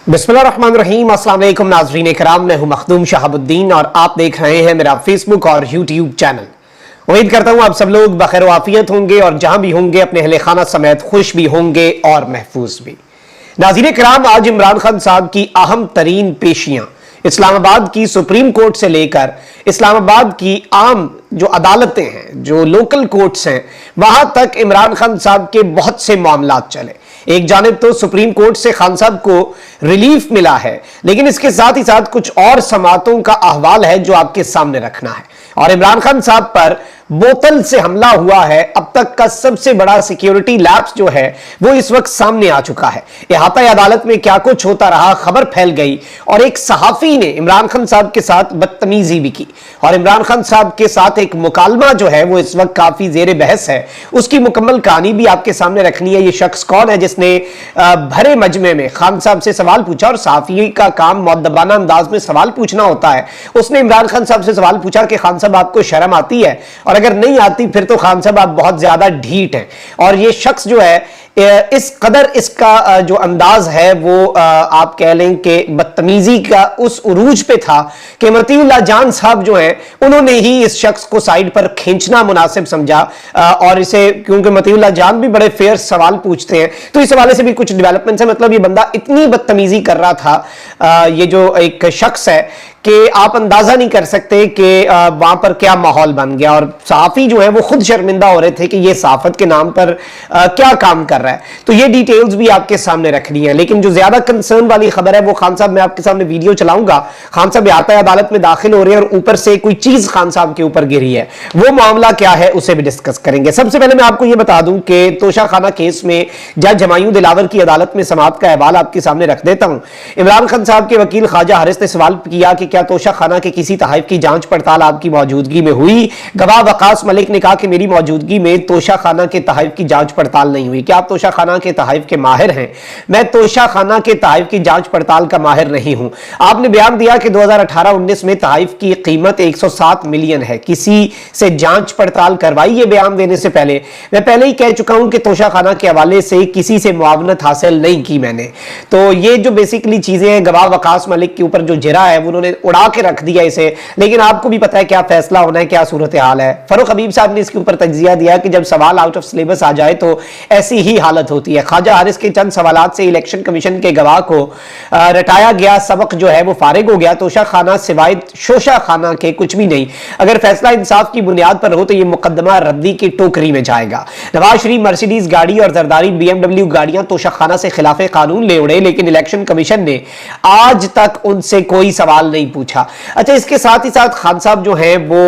बिस्मिल्लाहिर्रहमानिर्रहीम। अस्सलाम वालेकुम नाज़रीन कराम, मैं हूं मखदूम शहाबुद्दीन और आप देख रहे हैं मेरा फेसबुक और यूट्यूब चैनल। उम्मीद करता हूं आप सब लोग बखैर वाफियत होंगे और जहां भी होंगे अपने अहले खाना समेत खुश भी होंगे और महफूज भी। नाज़रीन कराम, आज इमरान खान साहब की अहम तरीन पेशियां इस्लामाबाद की सुप्रीम कोर्ट से लेकर इस्लामाबाद की आम जो अदालतें हैं, जो लोकल कोर्ट्स हैं, वहां तक इमरान खान साहब के बहुत से मामला चले। एक जानिब तो सुप्रीम कोर्ट से खान साहब को रिलीफ मिला है, लेकिन इसके साथ ही साथ कुछ और समातों का अहवाल है जो आपके सामने रखना है। और इमरान खान साहब पर बोतल से हमला हुआ है, अब तक का सबसे बड़ा सिक्योरिटी लैप्स जो है वो इस वक्त सामने आ चुका है। इहाता अदालत में क्या कुछ होता रहा, खबर फैल गई और एक सहाफी ने इमरान खान साहब के साथ बदतमीजी भी की और इमरान खान साहब के साथ एक मुकालमा जो है वो इस वक्त काफी जेर बहस है। उसकी मुकम्मल कहानी भी आपके सामने रखनी है। ये शख्स कौन है जिसने भरे मजमे में खान साहब से सवाल पूछा, और सहाफी का काम मुअद्दबाना अंदाज में सवाल पूछना होता है। उसने इमरान खान साहब से सवाल पूछा कि खान साहब आपको शर्म आती है, और अगर नहीं आती फिर तो खान साहब आप बहुत ज्यादा ढीठ हैं। और ये शख्स जो है इस कदर इसका जो अंदाज है वो आप कह लें कि बदतमीजी का उस उरूज पे था कि मतीउल्लाह जान साहब जो हैं उन्होंने ही इस शख्स को साइड पर खींचना मुनासिब समझा। और इसे, क्योंकि मतीउल्लाह जान भी बड़े फेयर सवाल पूछते हैं, तो इस हवाले से भी कुछ डेवलपमेंट्स है। मतलब ये बंदा इतनी बदतमीजी कर रहा था, ये जो एक शख्स है, कि आप अंदाजा नहीं कर सकते कि वहां पर क्या माहौल बन गया। और सहाफी जो है वो खुद शर्मिंदा हो रहे थे कि ये सहाफत के नाम पर क्या काम कर रहा है। तो ये डिटेल्स भी आपके सामने रखनी है। लेकिन जो ज्यादा कंसर्न वाली खबर है वो खान साहब, मैं आपके सामने वीडियो चलाऊंगा, खान साहब इहाता अदालत में दाखिल हो रहे हैं और ऊपर से कोई चीज खान साहब के ऊपर गिरी है, वो मामला क्या है उसे भी डिस्कस करेंगे। सबसे पहले मैं आपको यह बता दूं कि तोशाखाना केस में जज हुमायूं दिलावर की अदालत में समाअत का अहवाल आपके सामने रख देता हूं। इमरान खान साहब के वकील ख्वाजा हारिस ने सवाल किया कि क्या तोशाखाना के किसी तहफ़ की जांच पड़ताल आपकी मौजूदगी में हुई। गवाह वकास मलिक ने कहा कि मेरी मौजूदगी में तोशाखाना के तहफ़ की जांच पड़ताल नहीं हुई। क्या आप तोशाखाना के तहफ़ के माहिर हैं? मैं तोशाखाना के तहफ़ की जांच पड़ताल का माहिर नहीं हूं। आपने बयान दिया कि 2018-19 में तहफ़ की कीमत 107 मिलियन है। किसी से जांच पड़ताल करवाई? ये बयान देने से पहले मैं पहले ही कह चुका हूं कि तोशाखाना के हवाले से किसी से मुआवनत हासिल नहीं की मैंने। तो ये जो बेसिकली चीजें हैं, गवाह वकास मलिक के ऊपर जो जिरा है उन्होंने उड़ा के रख दिया इसे। लेकिन आपको भी पता है क्या फैसला होना है, क्या सूरत हाल है। फरूक हबीब साहब ने इसके ऊपर तज्जिया दिया कि जब सवाल आउट ऑफ सिलेबस आ जाए तो ऐसी ही हालत होती है। ख्वाजा हारिस के चंद सवालात से इलेक्शन कमीशन के गवाह को रटाया गया, सबक जो है वो फारिग हो गया। तोशाखाना सिवाय शोशाखाना के कुछ भी नहीं। अगर फैसला इंसाफ की बुनियाद पर हो तो यह मुकदमा रद्दी की टोकरी में जाएगा। नवाज शरीफ मर्सिडीज गाड़ी और जरदारी BMW गाड़ियां तोशाखाना से खिलाफ कानून ले उड़े, लेकिन इलेक्शन कमीशन ने आज तक उनसे कोई सवाल नहीं पूछा। अच्छा, इसके साथ ही साथ खान साहब जो है वो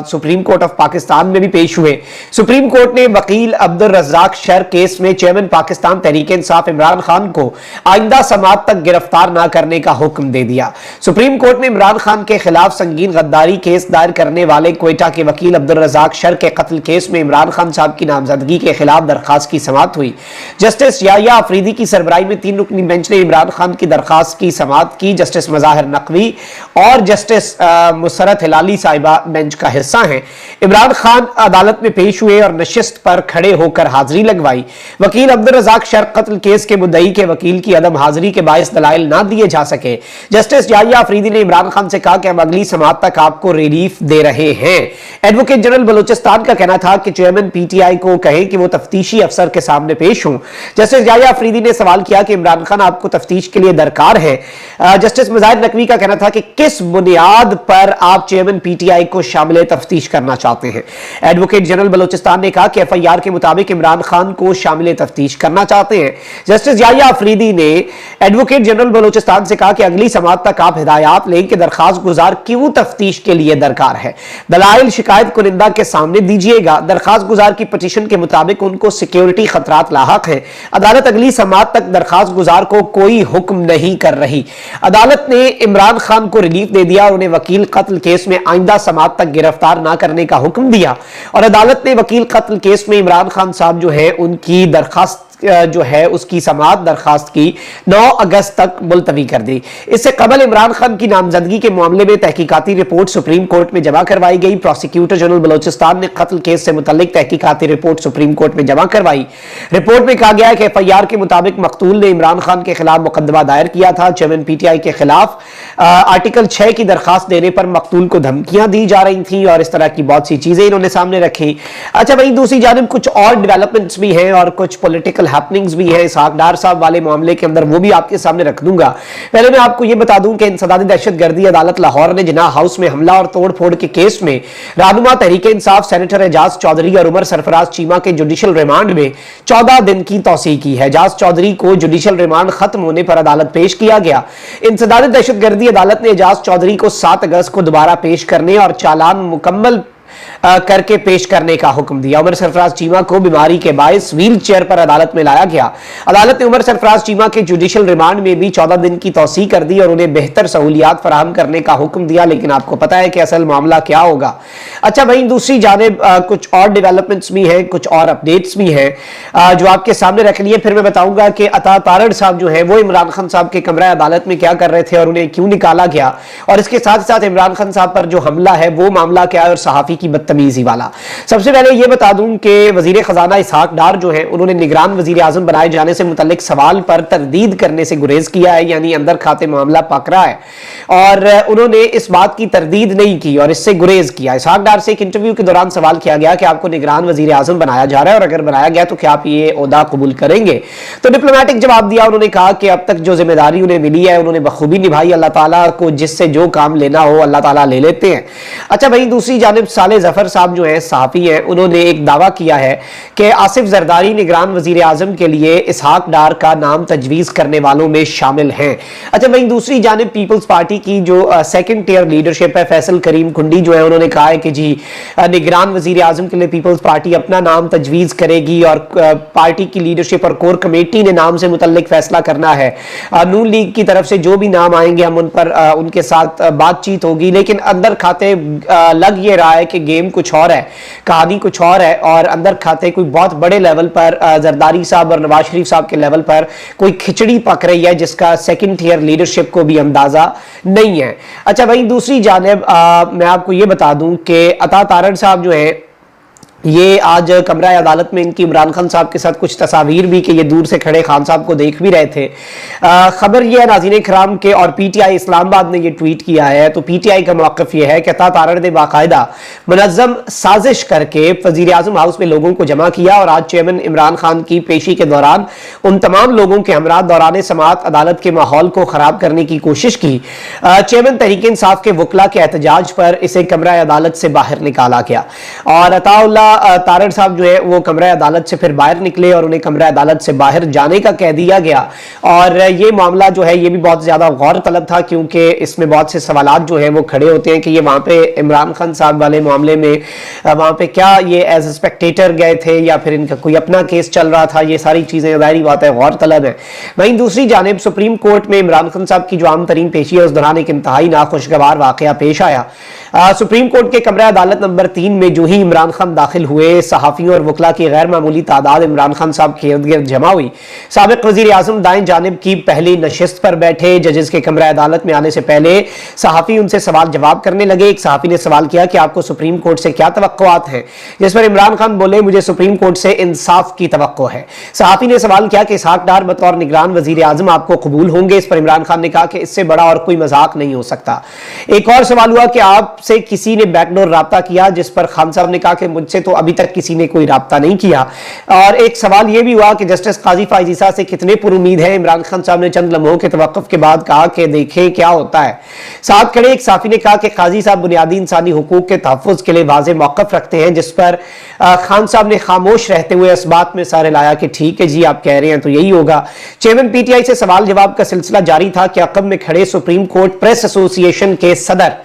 सुप्रीम कोर्ट ऑफ पाकिस्तान में भी पेश हुए। सुप्रीम कोर्ट ने वकील अब्दुल रज़ाक शर केस में चेयरमैन पाकिस्तान तहरीक इंसाफ इमरान खान को आइंदा समाअत तक गिरफ्तार न करने का हुक्म दे दिया। सुप्रीम कोर्ट ने इमरान खान के खिलाफ संगीन गद्दारी केस दायर करने वाले क्वेटा के वकील अब्दुल रज़ाक शर के कत्ल केस में इमरान खान साहब की नामजदगी के खिलाफ दरखास्त की समाअत हुई। जस्टिस याया अफरीदी की सरबराही में 3 रुकनी बेंच ने इमरान खान की दरखास्त की समाअत की। जस्टिस मज़ाहिर नकवी और जस्टिस मुसरत हिलाली साहिबा बेंच का हिस्सा हैं। इमरान खान अदालत में पेश हुए और नशिस्त पर खड़े होकर हाजिरी लगवाई। वकील अब्दुल रज़ाक शर कत्ल केस के मुद्दई के वकील की अदम हाजिरी के बायस दलाइल ना दिए जा सके। जस्टिस याया अफरीदी ने इमरान खान से कहा कि हम अगली समाअत तक आपको रिलीफ दे रहे हैं। एडवोकेट जनरल बलोचिस्तान का कहना था कि चेयरमैन PTI को कहे कि वो तफ्तीशी अफसर के सामने पेश हों। जस्टिस याया अफरीदी ने सवाल किया कि इमरान खान आपको तफ्तीश के लिए दरकार है। जस्टिस मज़ाहिर नकवी का कहना था कि किस बुनियाद पर आप चेयरमैन PTI को शामिल तफ्तीश करना चाहते हैं। एडवोकेट जनरल बलोचिस्तान ने कहा कि FIR के मुताबिक इमरान खान को शामिल तफ्तीश करना चाहते हैं। जस्टिस याया अफरीदी ने एडवोकेट जनरल बलोचिस्तान से कहा कि अगली समाअत तक आप हिदायत लें कि दरखास्त गुजार क्यों तफ्तीश के लिए दरकार है। दलाइल शिकायत कुनिंदा के सामने दीजिएगा। दरखास्त गुजार की पटिशन के मुताबिक उनको सिक्योरिटी खतरात लाहक हैं। अदालत अगली समाअत तक दरखास्त गुजार को कोई हुक्म नहीं कर रही। अदालत ने इमरान खान को रिलीफ दे दिया और उन्हें वकील कत्ल केस में आइंदा समाअत तक गिरफ्तार ना करने का हुक्म दिया। और अदालत ने वकील कत्ल केस में इमरान खान साहब जो है उनकी दरखास्त जो है उसकी समाअत दरखास्त की 9 अगस्त तक मुलतवी कर दी। इससे कबल इमरान खान की नामजदगी के मामले में तहकीकाती रिपोर्ट सुप्रीम कोर्ट में जमा करवाई गई। प्रोसिक्यूटर जनरल बलोचिस्तान ने कत्ल केस से मुतल्लिक तहकीकाती रिपोर्ट सुप्रीम कोर्ट में जमा करवाई। रिपोर्ट में कहा गया है कि एफआईआर के मुताबिक मकतूल ने इमरान खान के खिलाफ मुकदमा दायर किया था। चेयरमैन पीटीआई के खिलाफ आर्टिकल 6 की दरखास्त देने पर मकतूल को धमकियां दी जा रही थी और इस तरह की बहुत सी चीजें इन्होंने सामने रखी। अच्छा, वहीं दूसरी जानिब कुछ और डेवलपमेंट्स भी हैं और कुछ पॉलिटिकल हैपनिंग्स भी है इसहाक डार साहब वाले मामले के अंदर, वो भी आपके सामने रख दूंगा। पहले मैं आपको यह बता दूं कि इंसदादी दहशतगर्दी अदालत लाहौर ने जिन्ना हाउस में हमला और तोड़फोड़ के केस में रहनुमा तहरीके इंसाफ सेनेटर एजाज चौधरी और उमर सरफराज चीमा के जुडिशल रिमांड में 14 दिन की तौसीह की है। एजाज चौधरी को जुडिशल रिमांड खत्म होने पर अदालत पेश किया गया। इंसदादी दहशतगर्दी अदालत ने एजाज चौधरी को 7 अगस्त को दोबारा पेश करने और चालान मुकम्मल करके पेश करने का हुक्म दिया। उमर सरफराज चीमा को बीमारी के बायस व्हील चेयर पर अदालत में लाया गया। अदालत ने उमर सरफराज चीमा के जुडिशल रिमांड में भी 14 दिन की तौसीह कर दी और उन्हें बेहतर सहूलियात फराहम करने का हुक्म दिया, लेकिन आपको पता है कि असल मामला क्या होगा। अच्छा, वहीं दूसरी जानिब कुछ और डेवलपमेंट्स भी हैं, कुछ और अपडेट्स भी हैं जो आपके सामने रख लिए। फिर मैं बताऊंगा कि अता तारड़ साहब जो है वो इमरान खान साहब के कमरा अदालत में क्या कर रहे थे और उन्हें क्यों निकाला गया, और इसके साथ साथ इमरान खान साहब पर जो हमला है वो मामला क्या है और सहाफी की बदतमीजी वाला। सबसे पहले यह बता दूं कि वजीर खजाना इसहाक डार जो है उन्होंने निगरान वजीर आजम बनाए जाने से मुतल्लिक सवाल पर तरदीद करने से गुरेज किया है, यानी अंदर खाते मामला पक रहा है और उन्होंने इस बात की तरदीद नहीं की और इससे गुरेज किया। इसहाक डार से एक इंटरव्यू के दौरान सवाल किया गया कि आपको निगरान वजीर आजम बनाया जा रहा है और अगर बनाया गया तो क्या आप ये ओहदा कबूल करेंगे, तो डिप्लोमेटिक जवाब दिया। उन्होंने कहा कि अब तक जो जिम्मेदारी उन्हें मिली है उन्होंने बखूबी निभाई। अल्लाह ताला को जिससे जो काम लेना हो अल्लाह ताला ले लेते हैं। अच्छा, वहीं दूसरी जानिब साले जफर साहब जो है सहाफी हैं, उन्होंने एक दावा किया है कि आसिफ जरदारी निगरान वजीर आजम के लिए इसहाक डार का नाम तजवीज करने वालों में शामिल हैं। अच्छा, वहीं दूसरी जानिब पीपल्स पार्टी की जो सेकंड टियर लीडरशिप है, फैसल करीम खुंडी जो है उन्होंने कहा है कि जी निगरान वजीर आजम के लिए पीपल्स पार्टी अपना नाम तजवीज करेगी और पार्टी की लीडरशिप और कोर कमेटी ने नाम से मुतल्लिक फैसला करना है। नून लीग की तरफ से जो भी नाम आएंगे हम उन पर उनके साथ बातचीत होगी, लेकिन अंदर खाते लग ये रहा है कि गेम कुछ और है, कहानी कुछ और है और अंदर खाते कोई बहुत बड़े लेवल पर जरदारी साहब और नवाज शरीफ साहब के लेवल पर कोई खिचड़ी पक रही है जिसका सेकंड टियर लीडरशिप को भी अंदाजा नहीं है। अच्छा, वहीं दूसरी जानिब मैं आपको यह बता दूं कि अता तारड़ साहब जो है ये आज कमरा अदालत में इनकी इमरान खान साहब के साथ कुछ तस्वीर भी कि ये दूर से खड़े खान साहब को देख भी रहे थे। खबर ये है नाज़रीन कराम के और पीटीआई इस्लामाबाद ने ये ट्वीट किया है, तो पीटीआई का मौक़िफ़ ये है कि अता तारड़ ने बाकायदा मुनज़्ज़म साजिश करके वज़ीर आज़म हाउस में लोगों को जमा किया और आज चेयरमैन इमरान खान की पेशी के दौरान उन तमाम लोगों के हमरा दौरान समाअत अदालत के माहौल को ख़राब करने की कोशिश की। चेयरमैन तहरीक इंसाफ के वकला के एहतजाज पर इसे कमरा अदालत से बाहर निकाला गया और अताउल्लाह तारड़ साहब जो है वो कमरा अदालत से फिर बाहर निकले और उन्हें कमरा अदालत से बाहर जाने का कह दिया गया। और ये मामला जो है ये भी बहुत ज्यादा गौर तलब था क्योंकि इसमें बहुत से सवालात जो है वो खड़े होते हैं कि ये वहां पे इमरान खान साहब वाले मामले में वहां पे क्या ये एज ए स्पेक्टेटर गए थे या फिर इनका कोई अपना केस चल रहा था, ये सारी चीजें जाहिर बात है गौर तलब है। वहीं दूसरी जानिब सुप्रीम कोर्ट में इमरान खान साहब की जो आम तरीन पेशी है उस दौरान एक इंतहाई नाखुशगवार वाकया पेश आया। सुप्रीम कोर्ट के कमरा अदालत नंबर 3 में जो ही इमरान खान दाखिल हुए, सहाफियों और वकला की गैर मामूली तादाद इमरान खान साहब के इर्द गिर्द जमा हुई। साबिक वजीर आजम दाएं जानिब की पहली नशिस्त पर बैठे। जजेस के कमरा अदालत में आने से पहले सहाफी उनसे सवाल जवाब करने लगे। एक सहाफी ने सवाल किया कि आपको सुप्रीम कोर्ट से क्या तवक्कुआत हैं, जिस पर इमरान खान बोले मुझे सुप्रीम कोर्ट से इंसाफ की तवक्को है। सहाफी ने सवाल किया कि इसहाक डार बतौर निगरान वजीर आजम आपको कबूल होंगे। इस पर इमरान खान ने कहा कि इससे बड़ा और कोई मजाक नहीं हो सकता। एक और सवाल हुआ कि आपसे किसी ने बैकडोर राब्ता किया, जिस पर खान साहब ने कहा कि मुझसे तो अभी तक किसी ने कोई राब्ता नहीं किया। और एक सवाल यह भी हुआ कि जस्टिस काजी फाइज ईसा से कितने पुरुमीद हैं। इमरान खान साहब ने चंद लम्हों के तवक्कुफ के बाद कहा कि देखें क्या होता है। साथ खड़े एक साफी ने कहा कि काजी साहब बुनियादी इंसानी हुकूक के तहफ़्फ़ुज़ के लिए वाज़ेह मौक़िफ़ रखते हैं, जिस पर खान साहब ने खामोश रहते हुए इस बात में सारे लाया कि ठीक है जी आप कह रहे हैं तो यही होगा। चेयरमैन पीटीआई से सवाल जवाब का सिलसिला जारी था कि अक़ब में खड़े सुप्रीम कोर्ट प्रेस एसोसिएशन के सदर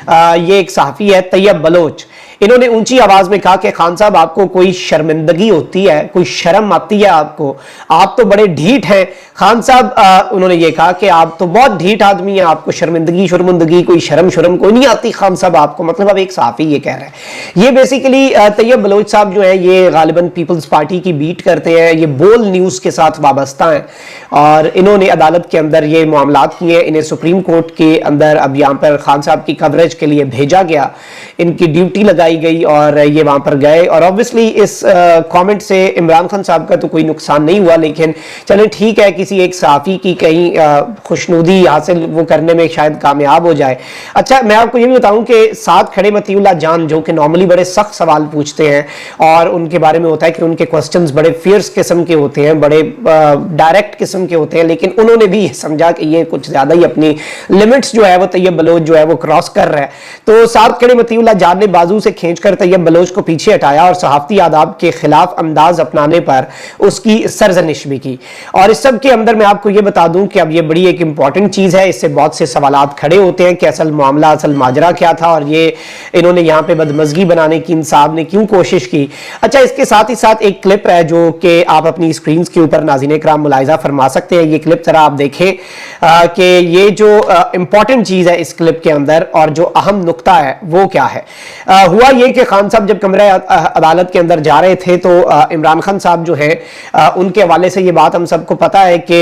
ये एक सहाफ़ी है तैयब बलोच, इन्होंने ऊंची आवाज में कहा कि खान साहब आपको कोई शर्मिंदगी होती है, कोई शर्म आती है आपको, आप तो बड़े ढीठ हैं। खान साहब उन्होंने ये कहा कि आप तो बहुत ढीठ आदमी हैं, आपको शर्मिंदगी कोई शर्म कोई नहीं आती खान साहब आपको। मतलब अब एक सहाफी ये कह रहा है। ये बेसिकली तैयब बलोच साहब जो है ये गालिबन पीपल्स पार्टी की बीट करते हैं, ये बोल न्यूज के साथ वाबस्ता हैं और इन्होंने अदालत के अंदर ये मामलात किए हैं। इन्हें सुप्रीम कोर्ट के अंदर अब यहाँ पर खान साहब की कवरेज के लिए भेजा गया, इनकी ड्यूटी लगाई गई और ये वहां पर गए। और ऑब्वियसली इस कमेंट से इमरान खान साहब का तो कोई नुकसान नहीं हुआ, लेकिन चलें ठीक है, किसी एक सहाफी की कहीं खुशनुदी हासिल वो करने में शायद कामयाब हो जाए। अच्छा, मैं आपको ये भी बताऊं कि साथ खड़े मतीउल्लाह जान जो कि नॉर्मली बड़े सख्त सवाल पूछते हैं और उनके बारे में होता है कि उनके क्वेश्चंस बड़े फियर्स किस्म के होते हैं, बड़े डायरेक्ट किस्म के होते हैं, लेकिन उन्होंने भी समझा कि ये कुछ ज्यादा ही अपनी लिमिट्स जो है वो तैयब बलोच जो है वो क्रॉस कर रहा है। तो साथ खड़े मतीउल्लाह जान ने बाजू से खींचकर तैयब बलोच को पीछे हटाया और सहाफती आदाब के खिलाफ अंदाज अपनाने पर उसकी सरजनिश भी की। और इस सब के अंदर मैं आपको ये बता दूं कि अब ये बड़ी एक इंपॉर्टेंट चीज है, इससे बहुत से सवालात खड़े होते हैं कि असल मामला, असल माजरा क्या था और ये इन्होंने यहाँ पे बदमजगी बनाने की इन साहब ने क्यों कोशिश की। अच्छा, इसके साथ ही साथ एक क्लिप है जो कि आप अपनी स्क्रीन के ऊपर नाज़रीन इकराम मुलाहिजा फरमा सकते हैं। ये क्लिप जरा आप देखें कि ये जो इंपॉर्टेंट चीज है इस क्लिप के अंदर और जो अहम नुक्ता है वो क्या है। हुआ ये कि खान साहब जब कमरे अदालत के अंदर जा रहे थे तो इमरान खान साहब जो हैं उनके हवाले से ये बात हम सबको पता है कि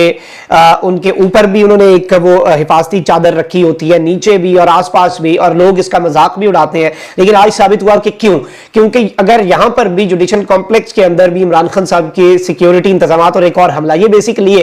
उनके ऊपर भी उन्होंने एक वो हिफाजती चादर रखी होती है, नीचे भी और आसपास भी, और लोग इसका मजाक भी उड़ाते हैं। लेकिन आज साबित हुआ कि क्यों, क्योंकि अगर यहां पर भी जुडिशल कॉम्प्लेक्स के अंदर भी इमरान खान साहब के सिक्योरिटी इंतजाम और एक और हमला, ये बेसिकली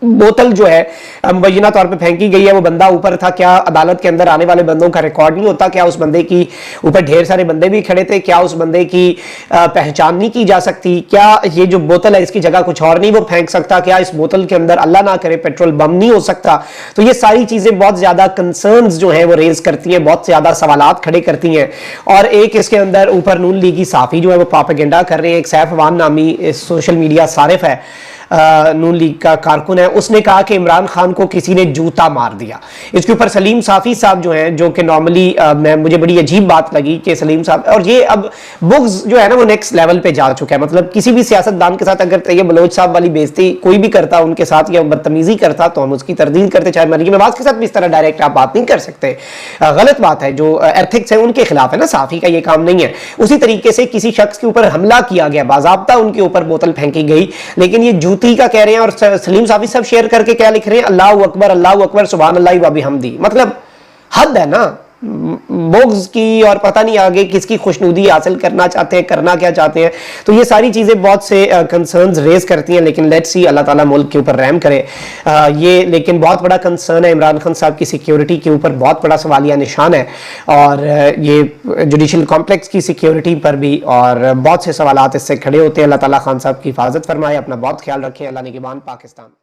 बोतल जो है मुबैना तौर पे फेंकी गई है, वो बंदा ऊपर था, क्या अदालत के अंदर आने वाले बंदों का रिकॉर्ड नहीं होता, क्या उस बंदे की ऊपर ढेर सारे बंदे भी खड़े थे, क्या उस बंदे की पहचान नहीं की जा सकती, क्या ये जो बोतल है इसकी जगह कुछ और नहीं वो फेंक सकता, क्या इस बोतल के अंदर अल्लाह ना करे पेट्रोल बम नहीं हो सकता। तो ये सारी चीजें बहुत ज्यादा कंसर्न्स जो है वो रेज करती हैं, बहुत ज्यादा सवालात खड़े करती हैं। और एक इसके अंदर ऊपर नून लीगी साफी जो है वो प्रोपेगेंडा कर रहे हैं। एक सैफ अवान नामी सोशल मीडिया सारिफ है, नून लीग का कारकुन है, उसने कहा कि इमरान खान को किसी ने जूता मार दिया। इसके ऊपर सलीम साफी साहब जो हैं, जो कि नॉर्मली मुझे बड़ी अजीब बात लगी कि सलीम साहब, और ये अब बुग्स जो है ना वो नेक्स्ट लेवल पे जा चुका है। मतलब किसी भी सियासतदान के साथ अगर तैयब बलोच साहब वाली बेइज्जती कोई भी करता उनके साथ या बदतमीजी करता तो हम उसकी तरदीद करते, चाहे मरीम नवाज के साथ भी इस तरह डायरेक्ट आप बात नहीं कर सकते, गलत बात है। जो एथिक्स है उनके खिलाफ है ना, साफी का ये काम नहीं है। उसी तरीके से किसी शख्स के ऊपर हमला किया गया, बाज़ाब्ता उनके ऊपर बोतल फेंकी गई, लेकिन ये जूती का कह रहे हैं। और सलीम साफी साहब शेयर करके क्या लिख रहे हैं, अल्लाहु अकबर सुभान अल्लाह व बिहम्दी। मतलब हद है ना बोग्स की, और पता नहीं आगे किसकी खुशनुदी हासिल करना चाहते हैं, करना क्या चाहते हैं। तो ये सारी चीजें बहुत से कंसर्न्स रेज करती हैं, लेकिन लेट्स सी, अल्लाह ताला मुल्क के ऊपर रहम करे। ये लेकिन बहुत बड़ा कंसर्न है, इमरान खान साहब की सिक्योरिटी के ऊपर बहुत बड़ा सवालिया निशान है, और ये जुडिशल कॉम्प्लेक्स की सिक्योरिटी पर भी और बहुत से सवालात इससे खड़े होते हैं। अल्लाह ताला खान साहब की हिफाजत फरमाए। अपना बहुत ख्याल रखें। अल्लाह निगहबान पाकिस्तान।